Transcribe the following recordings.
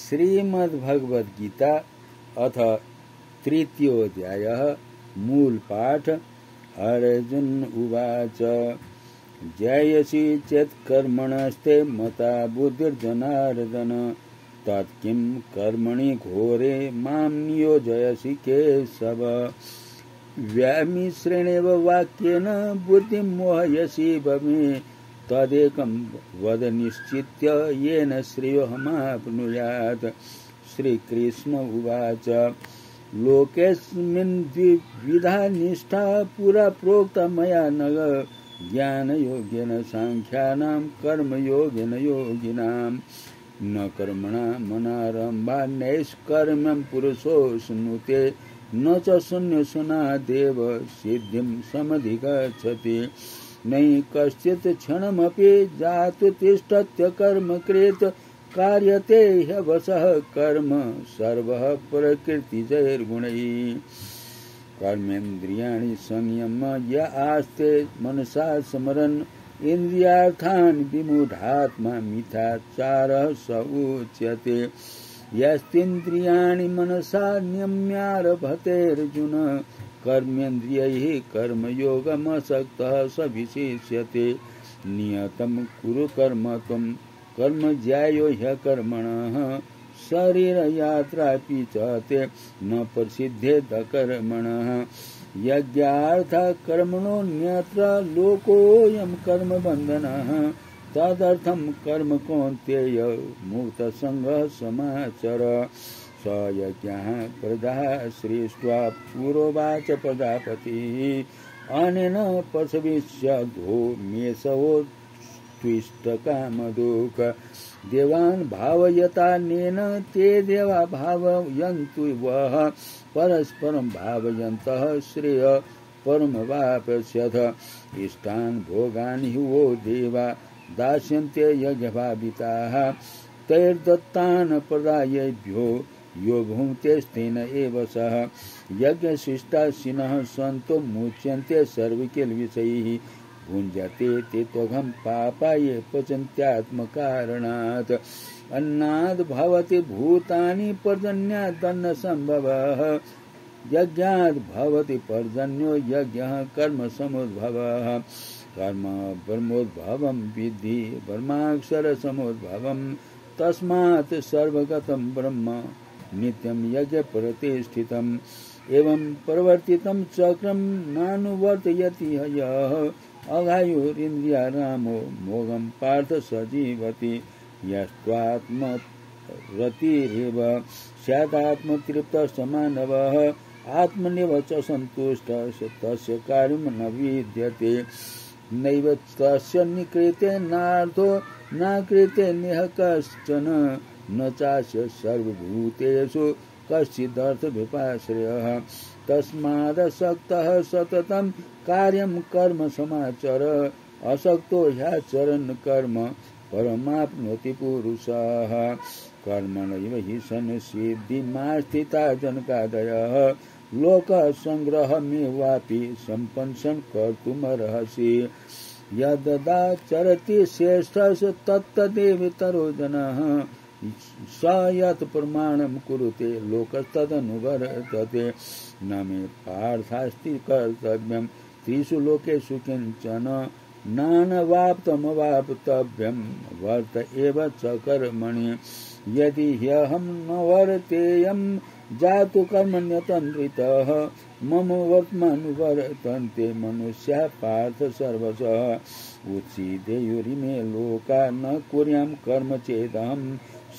श्रीमद्भगवद्गीता अथ तृतीयोऽध्यायः मूलपाठ। अर्जुन उवाच जयसि चेत् कर्मणस्ते मता बुद्धिर्जनार्दन तत्किं कर्मणि घोरे मां नियोजयसि केशव। व्यामिश्रेणेव वाक्येन बुद्धिं मोहयसि भवे तदेकं वद निश्चित्य येन श्रेयोऽहमाप्नुयात्। श्रीकृष्ण उवाच लोकेऽस्मिन् द्विविधा निष्ठा पुरा प्रोक्ता मया नघ ज्ञानयोगेन साङ्ख्यानां कर्मयोगेन योगिनां न कर्मणा मनारम्भा नैष्कर्म्यं पुरुषोऽश्नुते न च शून्यशनादेव सिद्धिं समधिगच्छति। नहि कश्चित् क्षणमपि जातु तिष्ठत्य कर्म कृत कार्यते ह्यवशः कर्म सर्वः प्रकृतिजैर्गुणैः। कर्मेन्द्रियाणि संयम्य य आस्ते मनसा स्मरन् इन्द्रियार्थान् विमूढात्मा मिथ्याचारः स उच्यते। यस्तेन्द्रियाणि मनसा नियम्यारभतेऽर्जुन कर्मेन्द्रियैः कर्मयोगमसक्तः स विशिष्यते। नियतं कुरु कर्म त्वं कर्म ज्यायो ह्यकर्मणः शरीरयात्रापि च ते न प्रसिद्धेत कर्मणः। यज्ञार्थः कर्मणोऽन्यत्र लोकोऽयं कर्मबन्धनः तदर्थं कर्म कौन्तेय मुक्तसङ्गः समाचर। स यज्ञः प्रदः सृष्ट्वा पुरोवाच प्रजापतिः अनेन पशविष्यद्धो मेषवो त्विष्टकामदुःख देवान् भावयतानेन ते देवा भावयन्तु वः परस्परं भावयन्तः श्रेय परमवाप्स्यथ। इष्टान् भोगान् हि वो देवा दास्यन्ते यज्ञभाविताः तैर्दत्तान् प्रदायेभ्यो यो भुङ्क्तेस्तेन एव सः। यज्ञशिष्टाशिनः सन्तो मुच्यन्ते सर्वकिल्बिषैः भुञ्जते ते त्वघं पापाये पचन्त्यात्मकारणात्। अन्नाद् भवति भूतानि पर्जन्यादन्न सम्भवः यज्ञाद् भवति पर्जन्यो यज्ञः कर्म समुद्भवः। कर्म ब्रह्मोद्भवं विद्धि ब्रह्माक्षर समुद्भवं तस्मात् सर्वगतं ब्रह्म नित्यं यज्ञ प्रतिष्ठितम्। एवं प्रवर्तितं चक्रं नानुवर्तयति यः अघायुरिन्द्रियारामो मोघं पार्थ स जीवति। यस्त्वात्मरतिरेव स्यादात्मतृप्तश्च मानवः आत्मनेव च सन्तुष्टः तस्य कार्यं न विद्यते। नैव तस्य निकृते नार्थो न कृते नेह कश्चन न चास्य सर्वभूतेषु कश्चिदर्थविपाश्रयः। तस्मादसक्तः सततं कार्यं कर्म समाचर असक्तो ह्याचरन् कर्म परमाप्नोति पुरुषः। कर्मणैव हि संसिद्धिमास्थिता जनकादयः लोकसङ्ग्रहमेवापि सम्पन्सन् कर्तुमर्हसि। यददाचरति श्रेष्ठः तत्तदेवतरो जनः स यत् प्रमाणं कुरुते लोकस्तदनुवर्तते। न मे पार्थास्ति कर्तव्यं त्रिषु लोकेषु किञ्चन नानवाप्तमवाप्तव्यं वर्त एव च कर्मणि। यदि ह्यहं न वर्तेयं जातु कर्मण्यतन्द्रितः मम वर्त्मानुवर्तन्ते मनुष्याः पार्थ सर्वशः। उत्सीदेयुरिमे लोका न कुर्यां कर्म चेदहं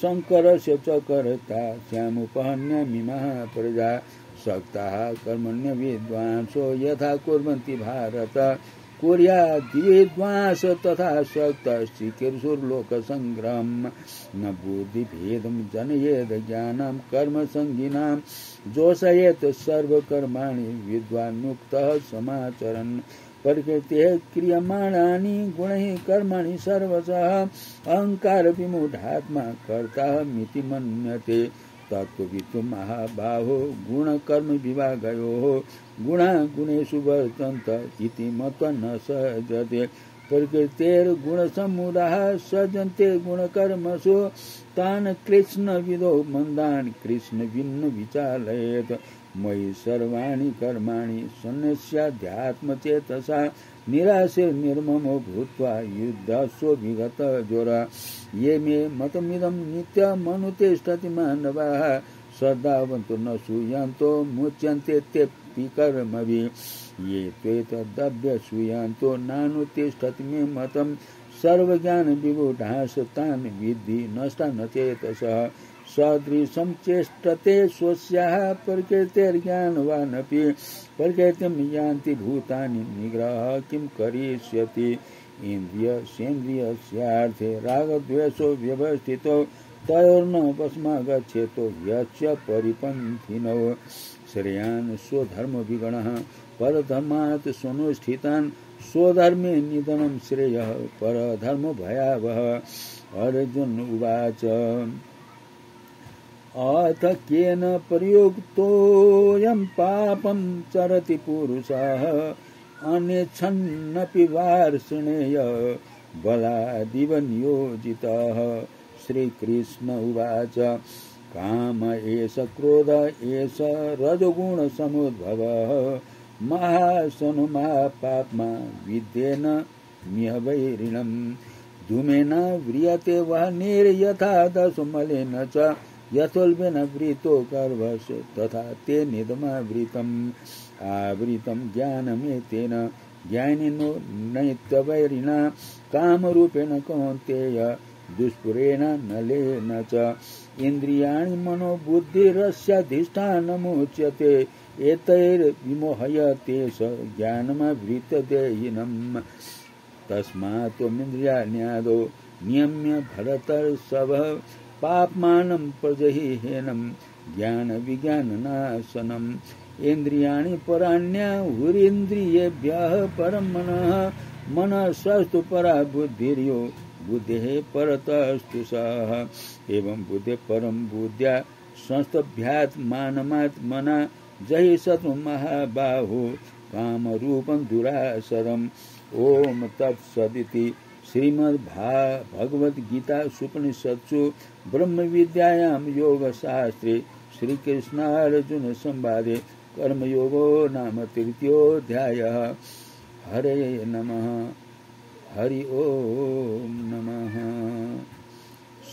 शङ्करस्य च कर्ता स्यामुपहन्यामि महाप्रजा। सक्ताः कर्मण्य विद्वांसो यथा कुर्वन्ति भारत कुर्याद्विद्वांस तथा सक्तश्चिकीर्षुर्लोकसङ्ग्रहम्। न बुद्धिभेदं जनयेद ज्ञानं कर्मसङ्गिनां जोषयेत् सर्वकर्माणि विद्वान् मुक्तः समाचरन्। प्रकृतेः क्रियमाणानि गुणैः कर्माणि सर्वशः अहङ्कार विमूढात्मा कर्ता मिति मन्यते। तत्त्ववित्तु महाबाहो गुणकर्म विभागयोः गुणा गुणेषु वर्तन्त इति मत्वा न सहजते। प्रकृतेर्गुणसमुदाः सज्जन्ते गुणकर्मसु तान् कृष्णविदो मन्दान् कृष्णविन्न विचालयेत् मयि सर्वाणि कर्माणि सन्न्यस्याध्यात्मचेतसा निराशे निर्ममो भूत्वा युद्धस्व विगत ज्वरा ये मे मतमिदं नित्यमनुतिष्ठति मानवाः श्रद्धावन्तो न सूयन्तो मुच्यन्ते तेऽपि कर्मभिः ये त्वेतदभ्य सूयन्तो नानुतिष्ठति मे मतम् सर्वज्ञान विबुधास तान् विद्धि नष्टा न चेतसः सदृशं चेष्टते स्वस्याः प्रकृतेर्ज्ञानवानपि प्रकृतिं यान्ति भूतानि निग्रह किं करिष्यति इन्द्रियस्येन्द्रियस्यार्थे रागद्वेषो व्यवस्थितो तयोर्न वशमा गच्छेतो यच्च परिपन्थिनो श्रेयान् स्वधर्मविगणः परधर्मात् स्वनुष्ठितान् स्वधर्मे निधनं श्रेयः परधर्म भयावह अर्जुन उवाच अथ केन प्रयुक्तोऽयं पापं चरति पुरुषः अनेच्छन्नपि वार्ष्णेय बलादिव नियोजितः श्रीकृष्ण उवाच काम एष क्रोध एष रजोगुणसमुद्भवः महासनु महापाप्मा विद्येन मिहवैरिणम् धूमेन व्रियते वह्निर्यथा दशमलेन च यथोल्बेन वृतो गर्भस्य तथा ते निदमावृतम् आवृतं ज्ञानमेतेन ज्ञानिनो नैत्यवैरिणा कामरूपेण कौन्तेय दुष्पुरेण नलेन च इन्द्रियाणि मनोबुद्धिरस्याधिष्ठानमुच्यते एतैर्विमोहयते स ज्ञानमावृतदेहिनम् तस्मात्त्वमिन्द्रियाण्यादो नियम्य भरतर्षभः पाप्मानं प्रजहिहेनं ज्ञानविज्ञाननाशनम् इन्द्रियाणि पराण्याहुरिन्द्रियेभ्यः परं मनः मनसस्तु परा बुद्धिर्यो बुद्धेः परतस्तु सः एवं बुद्धे परं बुद्ध्या संस्तभ्यात्मानमात्मना जहि सत्वं महाबाहो कामरूपं दुरासरम् ओम तत्सदिति श्रीमद्भगवद्गीता उपनिषत्सु ब्रह्म विद्यायां योगशास्त्रे श्रीकृष्णार्जुन संवादे कर्मयोगो नाम तृतीयोऽध्यायः। हरे नमः। हरि ओम नमः।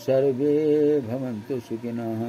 सर्वे भवन्तु सुखिनः।